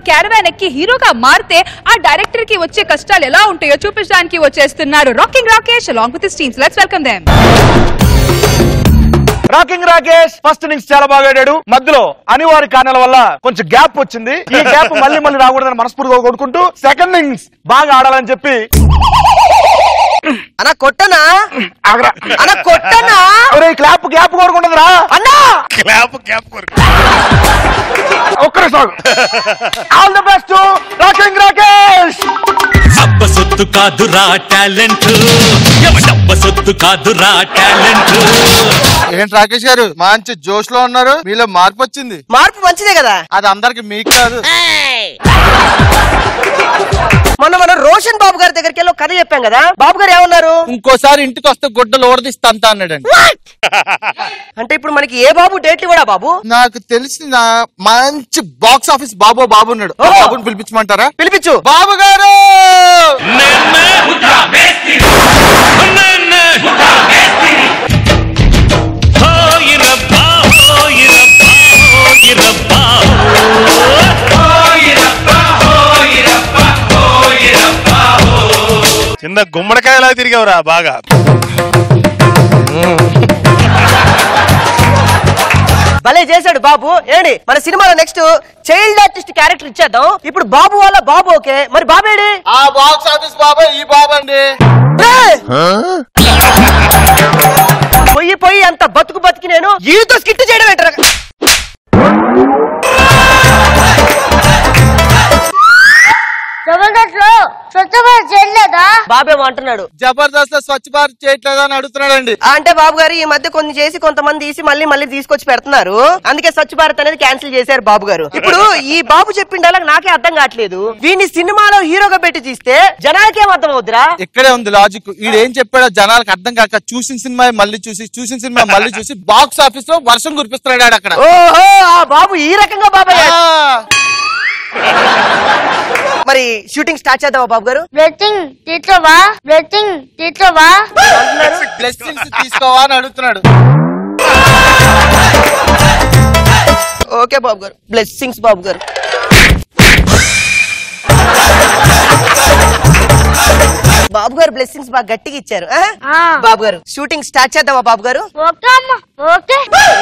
Caravan ఎక్కి హీరోగా మారితే ఆ డైరెక్టర్ కి వచ్చే కష్టాలు ఎలా ఉంటాయో చూపించడానికి వచ్చేస్తున్నారు rocking Rakesh along with his teams. Let's welcome them. Rocking Rakesh first innings చాలా బాగా ఆడాడు. మధ్యలో అనివార్య కారణాల వల్ల కొంచెం గ్యాప్ వచ్చింది. ఈ గ్యాప్ మళ్ళీ రాకూడదని మనస్ఫూర్తిగా కొడుకుంటూ సెకండ్ ఇన్నింగ్స్ బాగా ఆడాలని చెప్పి అన్నా కొట్టనా అన్నా కొట్టనా క్లాప్ గ్యాప్ కోరుకుంటుందిరా అన్నా క్లాప్ గ్యాప్ కోరు ఒక్కరే సాగు. All the best rocking Rakesh. అబ్బ సొత్తు కాదురా టాలెంట్, డబ్బ సొత్తు కాదురా టాలెంట్. ఏంటి రాకేష్ గారు మంచి జోష్ లో ఉన్నారు, మీలో మార్పు వచ్చింది. మార్పు మంచిదే కదా, అది అందరికి మీకు కాదు. మొన్న రోషన్ బాబు గారి దగ్గరికి వెళ్ళి కథ చెప్పాం కదా, బాబు గారు ఏమన్నారు? ఇంకోసారి ఇంటికి వస్తే గుడ్డలు ఓడదీస్తా అంతా అన్నాడండి. అంటే ఇప్పుడు మనకి ఏ బాబు డేట్లు కూడా బాబు? నాకు తెలిసిన మంచి బాక్స్ ఆఫీస్ బాబు ఉన్నాడు. బాబుని పిలిపించమంటారా? పిలిపించు. బాబు గారు చిన్న గుమ్మడికాయలా తిరిగావురా బాగా. భలే చేశాడు బాబు. ఏంటి మన సినిమాలో నెక్స్ట్ చైల్డ్ ఆర్టిస్ట్ క్యారెక్టర్ ఇచ్చేద్దాం. ఇప్పుడు బాబు వాళ్ళ బాబు ఓకే, మరి బాబేడి? ఆ బాక్స్ ఆఫీస్ బాబా ఈ బాబు అండి. పోయి అంత బతికి నేను ఈతో స్కిట్ చేయడం ఏంటరా? బాబేమో అంటున్నాడు జబర్దస్త్ స్వచ్ఛ భారత్ చేయట్లేదా అని అడుగుతున్నాడండి. అంటే బాబు గారు ఈ మధ్య కొన్ని చేసి కొంతమంది తీసి మళ్ళీ తీసుకొచ్చి పెడుతున్నారు, అందుకే స్వచ్ఛ భారత్ అనేది క్యాన్సిల్ చేశారు బాబు గారు. ఇప్పుడు ఈ బాబు చెప్పిండాల నాకే అర్థం కావట్లేదు. వీడిని సినిమాలో హీరోగా పెట్టి తీస్తే జనాలకేం అర్థం అవుతురా? ఇక్కడే ఉంది లాజిక్. ఈడేం చెప్పాడో జనాలకు అర్థం కాక చూసిన సినిమా మళ్ళీ చూసి బాక్స్ ఆఫీస్ లో వర్షం కురిపిస్తున్నాడు అక్కడ. ఓహో ఆ బాబు ఈ రకంగా బాబాయ్. మరి షూటింగ్ స్టార్ట్ చేద్దామా బాబు గారు? బ్లెస్సింగ్స్ తీసుకోవా అని అడుగుతున్నాడు. ఓకే బాబు గారు, బ్లెస్సింగ్స్ బాబు గారు. బాబు గారు బ్లెస్సింగ్స్ బాగా గట్టిగా ఇచ్చారు. బాబు గారు షూటింగ్ స్టార్ట్ చేద్దామా బాబు గారు?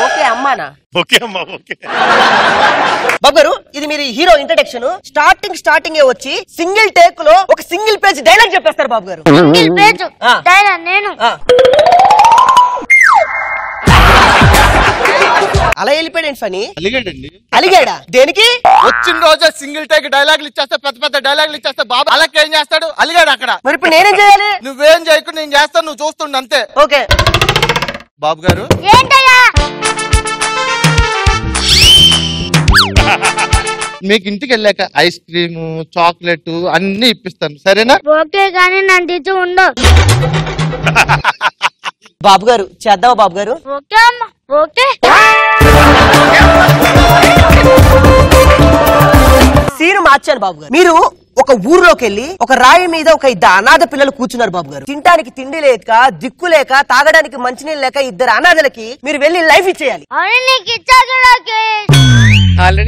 ఓకే అమ్మానా? ఓకే అమ్మా ఓకే. బాబు గారు ఇది మీరు హీరో ఇంట్రడక్షన్. స్టార్టింగ్ వచ్చి సింగిల్ టేక్ లో ఒక సింగిల్ పేజ్ డైలాగ్ చెప్పేస్తారు బాబు గారు. అలా వెళ్ళిపోయాడు ఫనీ. అలిగాడా దేనికి? వచ్చిన రోజే సింగిల్ టేక్ డైలాగులు ఇచ్చేస్తే పెద్ద డైలాగులు ఇచ్చేస్తే బాబు అలాగే ఏం చేస్తాడు? అలిగాడు అక్కడ. మరి ఇప్పుడు నేనేం చేయాలి? నువ్వేం చేయకుండా నేను చేస్తాను, నువ్వు చూస్తుండ అంతే. ఓకే బాబు గారు మీకు ఇంటికి వెళ్ళాక ఐస్ క్రీమ్ చాక్లెట్ అన్ని ఇప్పిస్తాను, సరేనా? ఓకే గానీ నన్ను ఉండవు. బాబు గారు చేద్దామా బాబు గారు? ఓకే అమ్మా ఓకే. సీను మార్చాను బాబు గారు. మీరు ఒక ఊర్లోకి వెళ్ళి ఒక రాయి మీద ఒక ఇద్దరు అనాథ పిల్లలు కూర్చున్నారు బాబు గారు. తినడానికి తిండి లేక, దిక్కు లేక, తాగడానికి మంచినీళ్ళు లేక ఇద్దరు అనాథలకి మీరు వెళ్ళి లైఫ్ ఇచ్చేయాలి. ఆల్రెడీ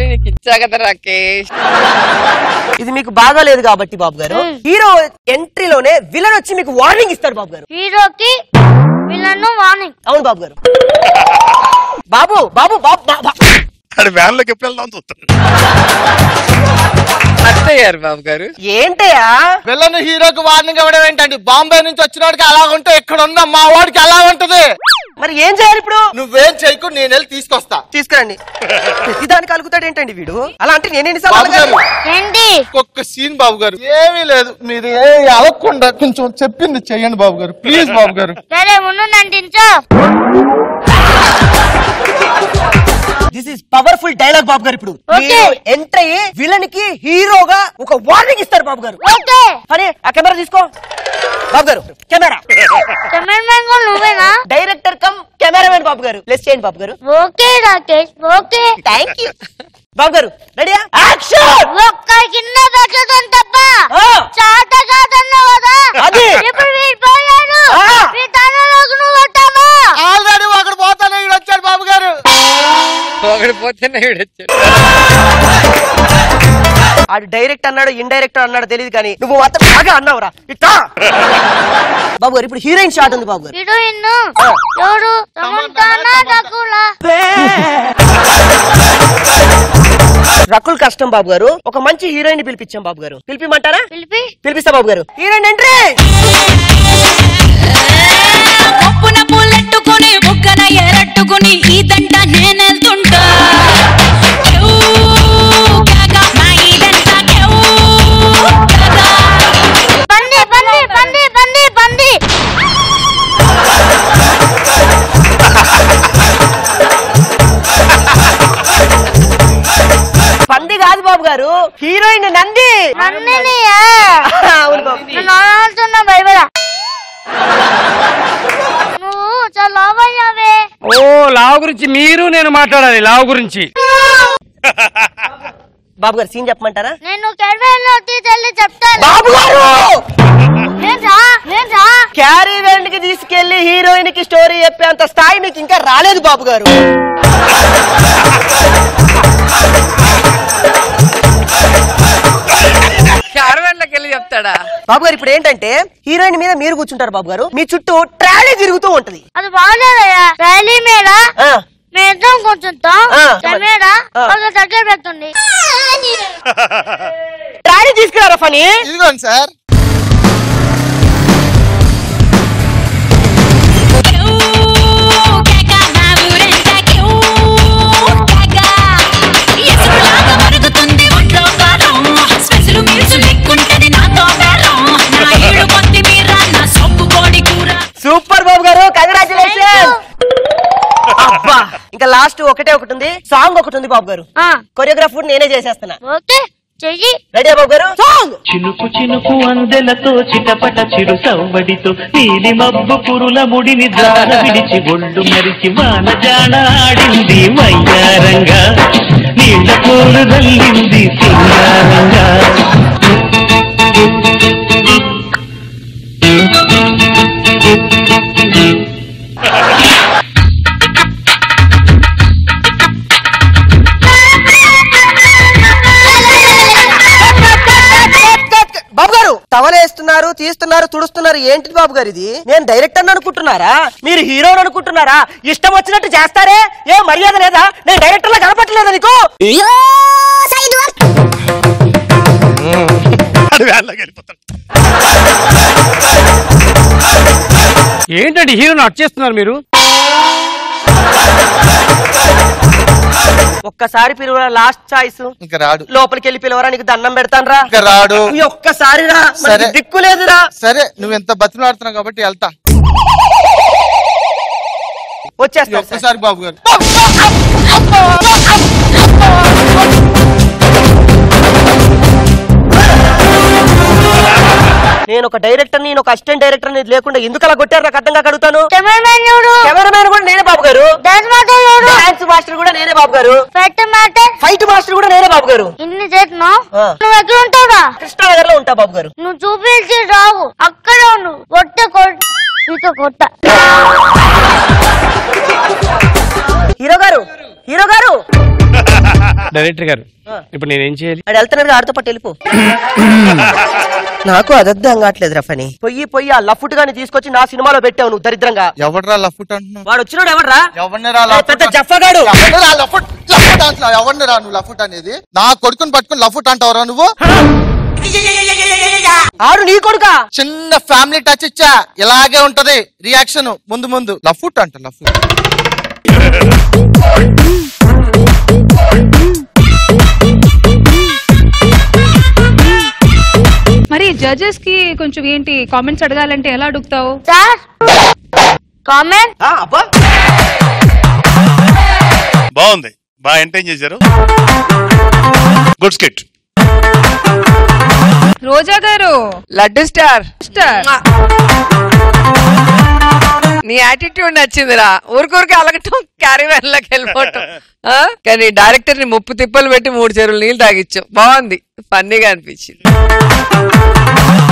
నీకు ఇచ్చా కదా రాకేష్. ఇది మీకు బాగా లేదు కాబట్టి బాబు గారు హీరో ఎంట్రీలోనే విలన్ వచ్చి మీకు వార్నింగ్ ఇస్తాడు బాబు గారు. హీరోకి విలన్ వార్నింగ్. అవును బాబు గారు. బాబు బాబు బాబు వ్యాన్ లోకి ఎప్పుడు వెళ్దాం చూస్తాడు. అత్తయ్యారు బాబు గారు. ఏంటయ్యా విలన్ హీరోకి వార్నింగ్ ఇవ్వడం ఏంటండి? బాంబే నుంచి వచ్చినోడికి అలా ఉంటే ఎక్కడ ఉందా మా వాడికి అలా ఉంటది. మరి ఏం చేయాలి ఇప్పుడు? నువ్వేం చేయకు, నేను వెళ్ళి తీసుకొస్తా. తీసుకురండి. ప్రతిదానికి అలుగుతాడు ఏంటండి వీడు? అలా అంటే నేనేంటి ఒక్క సీన్ బాబు గారు. ఏమీ లేదు, మీరు ఏ అలగకుండా కొంచెం చెప్పింది చెయ్యండి బాబు గారు, ప్లీజ్ బాబు గారు. దిస్ ఇస్ పవర్ఫుల్ డైలాగ్ బాబు గారు. ఇప్పుడు ఎంటర్ అయ్యి విలన్ కి హీరోగా ఒక వార్నింగ్ ఇస్తారు బాబు గారు. అరే ఆ కెమెరా తీసుకో బాబు గారు. కెమెరా నువ్వేనా? డైరెక్టర్ కమ్ కెమెరామెన్ బాబు గారు. లెస్ చేయండి బాబు గారు. Okay Rakesh okay. Thank you Babu గారు. రెడీయా? యాక్షన్. ఒక్క కింద పెట్టడం తప్ప చాట కాదన్నావు కదా, అది ఇప్పుడు వీడిపోయాడు. ఈ తనలోకి నువ్వు వస్తావా? ఆల్రెడీ ఒకడు పోతానే వచ్చాడు బాబు గారు. ఒకటి పోతేనే వచ్చాడు. ఆడు డైరెక్ట్ అన్నాడు ఇండైరెక్ట్ అన్నాడు తెలియదు కానీ నువ్వు మాత్రం బాగా అన్నావురా ఇట్టా. బాబు గారు ఇప్పుడు హీరోయిన్ షాట్ ఉంది బాబు గారు. హీరోయిన్ ఎవరు? సమంతానా రకులా? రకుల్ కష్టం బాబు గారు. ఒక మంచి హీరోయిన్ పిలిపించాం బాబు గారు. పిలిపిమంటారా? పిలిపిస్తా బాబు గారు. Heroine entry. ఒప్పున పూలెట్టుకుని బుగ్గన ఎరట్టుకుని ఈ దంట నేనెళ్తుంటా. పంది పంది పంది పంది పంది. పంది కాదు బాబు గారు, హీరోయిన్ నంది. నందినియా? అవును బాబు. నేను భయపడ. నువ్వు చాలా లావు అయ్యావే. ఓ లావు గురించి మీరు నేను మాట్లాడాలి. లావు గురించి బాబు గారు సీన్ చెప్పమంటారా? నేను క్యారవాన్ లో తీసుకెళ్ళి చెప్తాను. బాబు గారు క్యారీవెన్ కి తీసుకెళ్లి హీరోయిన్ కి స్టోరీ చెప్పేంత స్థాయి మీకు ఇంకా రాలేదు బాబు గారు. క్యారవాన్లోకి చెప్తాడా బాబు గారు? ఇప్పుడు ఏంటంటే హీరోయిన్ మీద మీరు కూర్చుంటారు బాబు గారు, మీ చుట్టూ ట్రాలీ తిరుగుతూ ఉంటది. అది బాగలేదయ్యా. ర్యాలీ మీద మేమిద్దరం కూర్చుంటాం. కెమెరా ఒక దగ్గర పెడుతుంది. ట్రాలీ తీసుకురారా ఫనీ? ఇదిగోండి సార్. సూపర్ బాబు గారు, కంగ్రాచులేషన్. అబ్బా ఇంకా లాస్ట్ ఒకటే ఒకటి ఉంది, సాంగ్ ఒకటి ఉంది బాబు గారు. కొరియోగ్రాఫ్ నేనే చేసేస్తున్నా. ఓకే చెయ్యి. రెడీ బాబు గారు? సాంగ్. చినుకు చినుకు అందెలతో చిటపట చిరు సవ్వడితో నీలి మబ్బు పురుల ముడిని జాన విడిచి ఒళ్ళు మరిచి వానజాన ఆడింది వయ్యారంగా, నీళ్ళ పూలు దల్లింది సింగారంగా. బాబు గారు టవలేస్తున్నారు, తీస్తున్నారు, తుడుస్తున్నారు. ఏంటిది బాబు గారు ఇది? నేను డైరెక్టర్ అనుకుంటున్నారా, మీరు హీరోని అనుకుంటున్నారా? ఇష్టం వచ్చినట్టు చేస్తారే, ఏ మర్యాద లేదా? నేను డైరెక్టర్ లా కనపట్టలేదా నీకు? ఏంటండి హీరోని అట్ చేస్తున్నారు మీరు? ఒక్కసారి పిలువరా, లాస్ట్ చాయిస్. ఇంకా రాడు. లోపలికి వెళ్ళి పిలవరా, నీకు దండం పెడతాను రా. ఇంకా రాడు. ఒక్కసారి రా, సరే దిక్కు లేదురా. సరే నువ్వు ఎంత బతిమలాడుతున్నావు కాబట్టి వెళ్తా. వచ్చేస్తా ఒక్కసారి బాబు గారు. నేను ఒక డైరెక్టర్, నేను ఒక అసిస్టెంట్ డైరెక్టర్ లేకుండా ఎందుకు అలా కొట్టారు నాకు అర్థంగా కడుగుతాను. కెమెరామెన్ కూడా నేనే బాబు గారు. డాన్స్ మాస్టర్ కూడా నేనే బాబు గారు. ఫైట్ మాస్టర్ కూడా నేనే బాబు గారు. ఇన్ని చేస్తున్నావు. నువ్వు ఎక్కడ ఉంటావురా? కృష్ణానగర్ లో ఉంటా బాబు గారు. నువ్వు చూపించి రావు, అక్కడ ఉండు. కొట్ట హీరో గారు, హీరో గారు. డైరెక్టర్ గారు ఇప్పుడు నేనేం చేయాలి? అది వెళ్తున్నారు, ఆడితో పాటు వెళ్ళిపో. నాకు అదర్థం కావట్లేదు రఫని. పొయ్యి ఆ లఫుట్ గాని తీసుకొచ్చి నా సినిమాలో పెట్టావు నువ్వు దరిద్రంగా. ఎవడరా లఫుట్ అంటున్నావు? వాడు వచ్చినాడు. ఎవడరా? ఎవరినిరా పెద్ద జఫగాడు. ఎవరినిరా నువ్వు లఫుట్ అనేది? నా కొడుకుని పట్టుకుని లఫుట్ అంటావురా నువ్వు? ఆడు నీ కొడుకా? చిన్న ఫ్యామిలీ టచ్ ఇచ్చా, ఇలాగే ఉంటది రియాక్షన్. ముందు లఫుట్ అంట. లఫుట్ మరి జడ్జెస్ కి కొంచెం ఏంటి కామెంట్స్ అడగాలంటే ఎలా అడుగుతావు? కామెంట్ బాగుంది, బాగా ఎంటర్టైన్ చేశారు. Good skit. రోజా గారు, లడ్డు స్టార్ స్టార్ నీ యాటిట్యూడ్ నచ్చిందిరా. ఊరికూరికి అలగటం, క్యారీవాన్ లోకి వెళ్ళిపోవటం. కానీ డైరెక్టర్ ని ముప్పు తిప్పలు పెట్టి 3 చెరువులు నీళ్ళు తాగిచ్చావు. బాగుంది, ఫన్నీగా అనిపించింది.